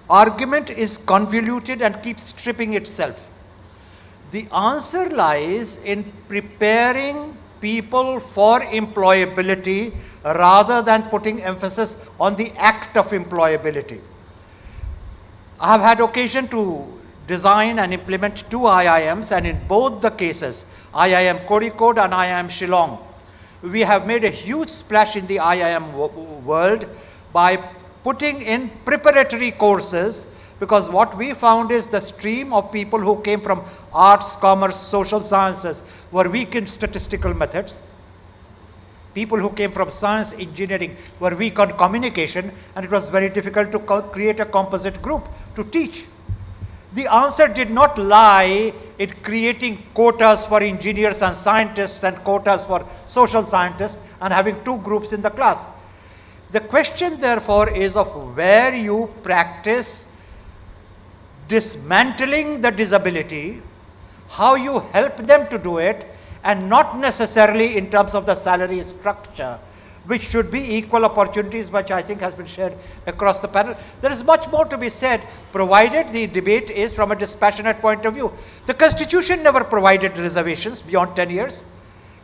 argument is convoluted and keeps stripping itself. The answer lies in preparing people for employability rather than putting emphasis on the act of employability. I have had occasion to design and implement 2 IIMs, and in both the cases, IIM Kozhikode and IIM Shillong, we have made a huge splash in the IIM world by putting in preparatory courses, because what we found is the stream of people who came from arts, commerce, social sciences were weak in statistical methods. People who came from science, engineering were weak on communication, and it was very difficult to create a composite group to teach. The answer did not lie in creating quotas for engineers and scientists and quotas for social scientists and having 2 groups in the class. The question, therefore, is of where you practice dismantling the disability, how you help them to do it, and not necessarily in terms of the salary structure, which should be equal opportunities, which I think has been shared across the panel. There is much more to be said, provided the debate is from a dispassionate point of view. The Constitution never provided reservations beyond 10 years.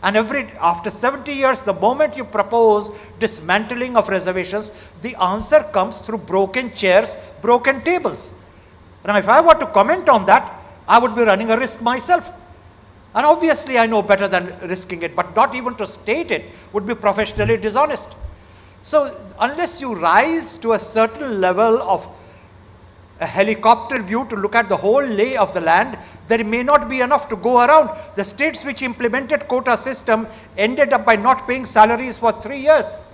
And after 70 years, the moment you propose dismantling of reservations, the answer comes through broken chairs, broken tables. Now, if I were to comment on that, I would be running a risk myself. And obviously, I know better than risking it, but not even to state it would be professionally dishonest. So, unless you rise to a certain level of a helicopter view to look at the whole lay of the land, there may not be enough to go around. The states which implemented quota system ended up by not paying salaries for 3 years.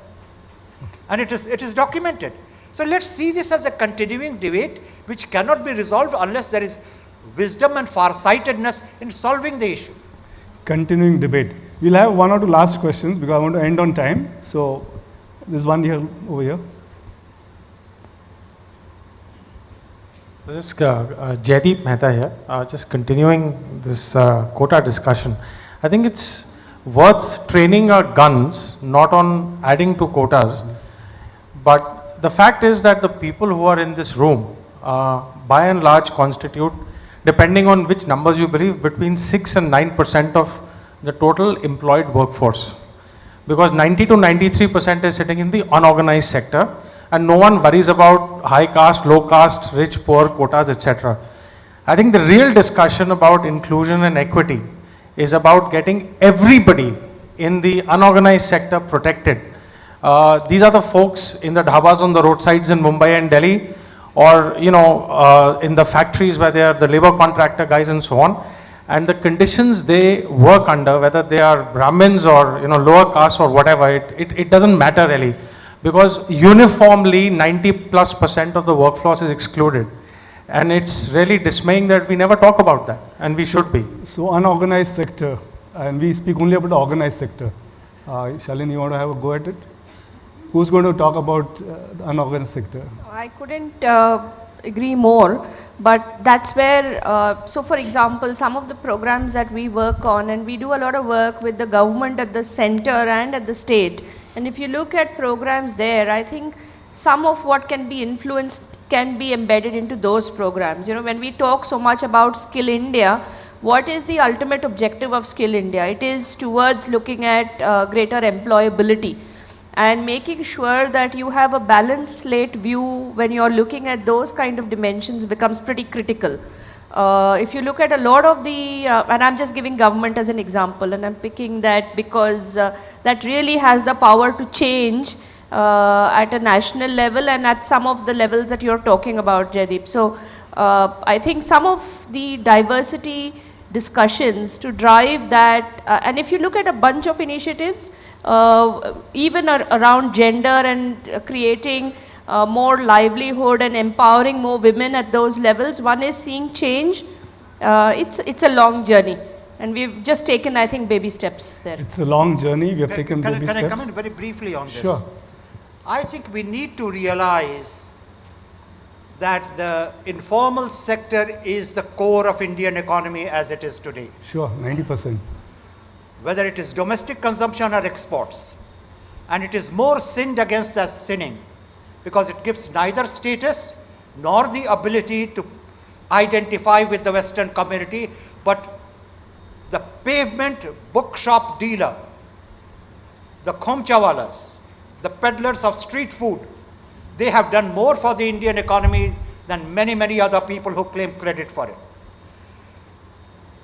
And it is documented. So let's see this as a continuing debate which cannot be resolved unless there is wisdom and farsightedness in solving the issue. Continuing debate. We'll have 1 or 2 last questions because I want to end on time. So there's one here over here. This Jaideep Mehta here, just continuing this quota discussion. I think it's worth training our guns, not on adding to quotas. But the fact is that the people who are in this room, by and large, constitute, depending on which numbers you believe, between 6 and 9% of the total employed workforce. Because 90 to 93% is sitting in the unorganized sector, and no one worries about high caste, low caste, rich, poor, quotas, etc. I think the real discussion about inclusion and equity is about getting everybody in the unorganized sector protected. These are the folks in the dhabas on the roadsides in Mumbai and Delhi, or in the factories where they are the labor contractor guys and so on. And the conditions they work under, whether they are Brahmins or lower caste or whatever, it doesn't matter really, because uniformly 90+% of the workforce is excluded. And it's really dismaying that we never talk about that, and we should be. So unorganized sector, and we speak only about the organized sector. Shalini, you want to have a go at it? Who's going to talk about the unorganized sector? I couldn't agree more, but that's where, so for example, some of the programs that we work on, and we do a lot of work with the government at the center and at the state. And if you look at programs there, I think some of what can be influenced can be embedded into those programs. When we talk so much about Skill India, what is the ultimate objective of Skill India? It is towards looking at greater employability and making sure that you have a balanced slate view when you're looking at those kind of dimensions becomes pretty critical. If you look at a lot of the, and I'm just giving government as an example, and I'm picking that because that really has the power to change at a national level and at some of the levels that you're talking about, Jaideep. So I think some of the diversity discussions to drive that, and if you look at a bunch of initiatives, even around gender and creating more livelihood and empowering more women at those levels, one is seeing change. It's a long journey. And we've just taken, I think, baby steps there. It's a long journey. We have taken baby steps. Can I comment very briefly on this? Sure. I think we need to realize that the informal sector is the core of Indian economy as it is today. Sure, 90%. Whether it is domestic consumption or exports. And it is more sinned against as sinning, because it gives neither status nor the ability to identify with the Western community, but the pavement bookshop dealer, the khomchawalas, the peddlers of street food, they have done more for the Indian economy than many, many other people who claim credit for it.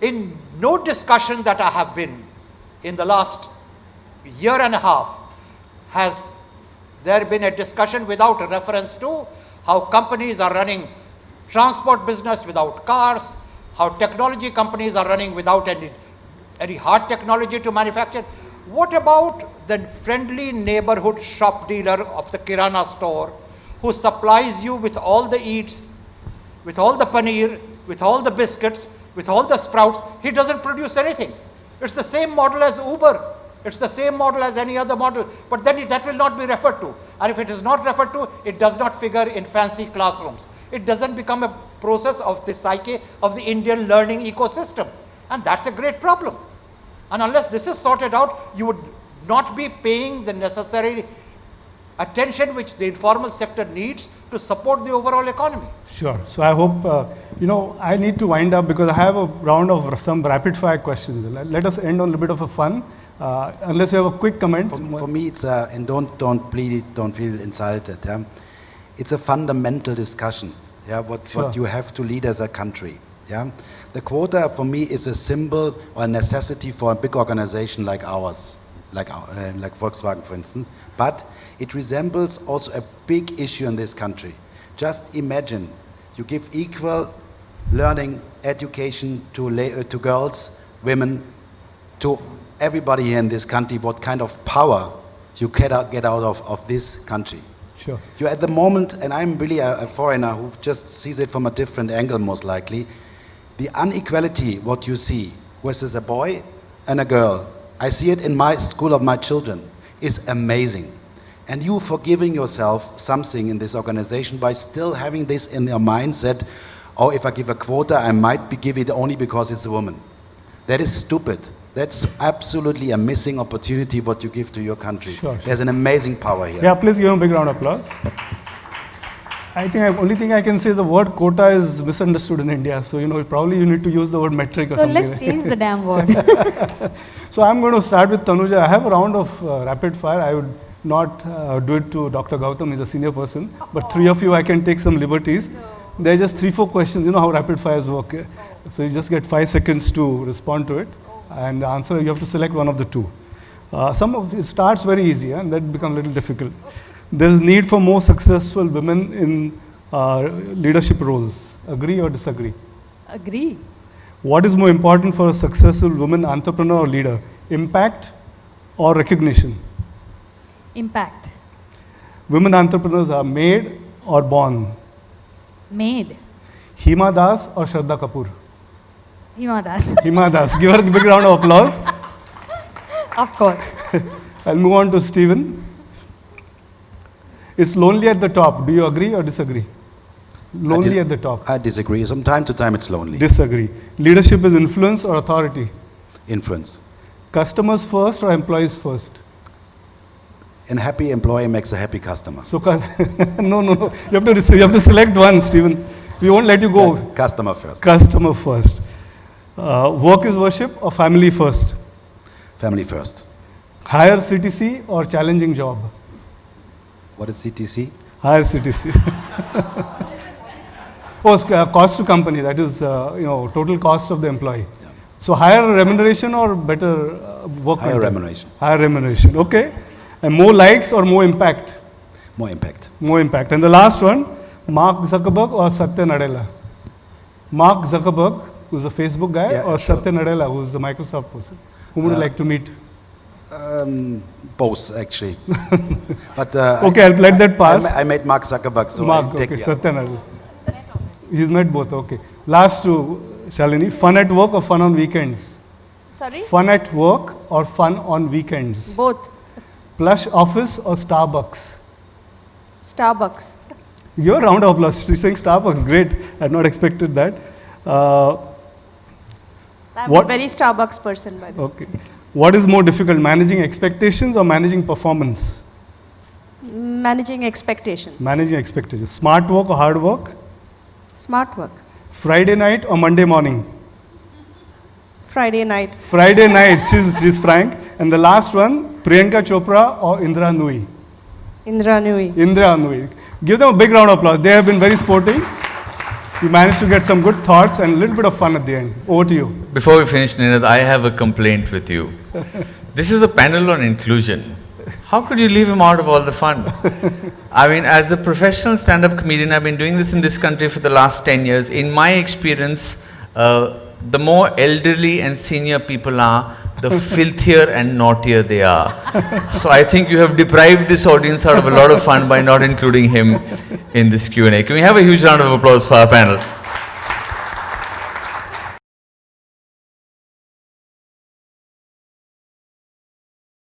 In no discussion that I have been in the last year and a half has there been a discussion without a reference to how companies are running transport business without cars, how technology companies are running without any hard technology to manufacture. What about the friendly neighborhood shop dealer of the Kirana store who supplies you with all the eats, with all the paneer, with all the biscuits, with all the sprouts? He doesn't produce anything. It's the same model as Uber. It's the same model as any other model, but then that will not be referred to. And if it is not referred to, it does not figure in fancy classrooms. It doesn't become a process of the psyche of the Indian learning ecosystem. And that's a great problem. And unless this is sorted out, you would not be paying the necessary attention which the informal sector needs to support the overall economy. Sure. So I hope, I need to wind up because I have a round of some rapid fire questions. Let us end on a bit of a fun. Unless you have a quick comment. For me, it's and don't feel insulted. Yeah? It's a fundamental discussion. Yeah, what you have to lead as a country. Yeah, the quota for me is a symbol or a necessity for a big organization like ours, like Volkswagen, for instance. But it resembles also a big issue in this country. Just imagine you give equal learning, education to girls, women, to everybody here in this country, what kind of power you can get out of this country. Sure. You're at the moment, and I'm really a foreigner who just sees it from a different angle most likely, the inequality, what you see, versus a boy and a girl, I see it in my school of my children, is amazing. And you forgiving yourself something in this organization by still having this in your mindset, oh, if I give a quota, I might give it only because it's a woman. That is stupid. That's absolutely a missing opportunity what you give to your country. Sure. There's an amazing power here. Yeah, please give him a big round of applause. I think only thing I can say, the word quota is misunderstood in India. So, probably you need to use the word metric or So something. let's change the damn word. So I'm going to start with Tanuja. I have a round of rapid fire. I would not do it to Dr. Gautam, he's a senior person. But three of you, I can take some liberties. There are just 3-4 questions. You know how rapid fires work. So you just get 5 seconds to respond to it. And the answer, you have to select one of the two. Some of it starts very easy, and that becomes a little difficult. There is need for more successful women in leadership roles. Agree or disagree? Agree. What is more important for a successful woman entrepreneur or leader? Impact or recognition? Impact. Women entrepreneurs are made or born? Made. Hima Das or Shraddha Kapoor? Hima Das. Hima Das. Give her a big round of applause. Of course. I'll move on to Steffen. It's lonely at the top. Do you agree or disagree? Lonely at the top. I disagree. From time to time it's lonely. Disagree. Leadership is influence or authority? Influence. Customers first or employees first? A happy employee makes a happy customer. So, no. You have to select one, Steffen. We won't let you go. Customer first. Customer first. Work is worship or family first? Family first. Higher CTC or challenging job? What is CTC? Higher CTC. Cost to company, that is, total cost of the employee. Yeah. So higher remuneration or better work? Higher remuneration. Higher remuneration, okay. And more likes or more impact? More impact. More impact. And the last one, Mark Zuckerberg or Satya Nadella? Mark Zuckerberg, who's a Facebook guy, or sure. Satya Nadella, who's the Microsoft person? Who would you like to meet? Both, actually. But okay, I'll let that pass. I met Mark Zuckerberg, so Mark, I'll take okay, Satya Nadella. He's met both, okay. Last two, Shalini, fun at work or fun on weekends? Sorry? Fun at work or fun on weekends? Both. Plush office or Starbucks? Starbucks. Your round of applause. She's saying Starbucks, great. I had not expected that. I'm a very Starbucks person, by the way. Okay. What is more difficult, managing expectations or managing performance? Managing expectations. Managing expectations. Smart work or hard work? Smart work. Friday night or Monday morning? Friday night. Friday night, she's frank. And the last one, Priyanka Chopra or Indra Nooyi? Indra Nooyi. Indra Nooyi. Give them a big round of applause. They have been very sporting. You managed to get some good thoughts and a little bit of fun at the end. Over to you. Before we finish, Ninad, I have a complaint with you. This is a panel on inclusion. How could you leave him out of all the fun? I mean, as a professional stand-up comedian, I've been doing this in this country for the last 10 years. In my experience, the more elderly and senior people are, the filthier and naughtier they are. So I think you have deprived this audience out of a lot of fun by not including him in this Q&A. Can we have a huge round of applause for our panel?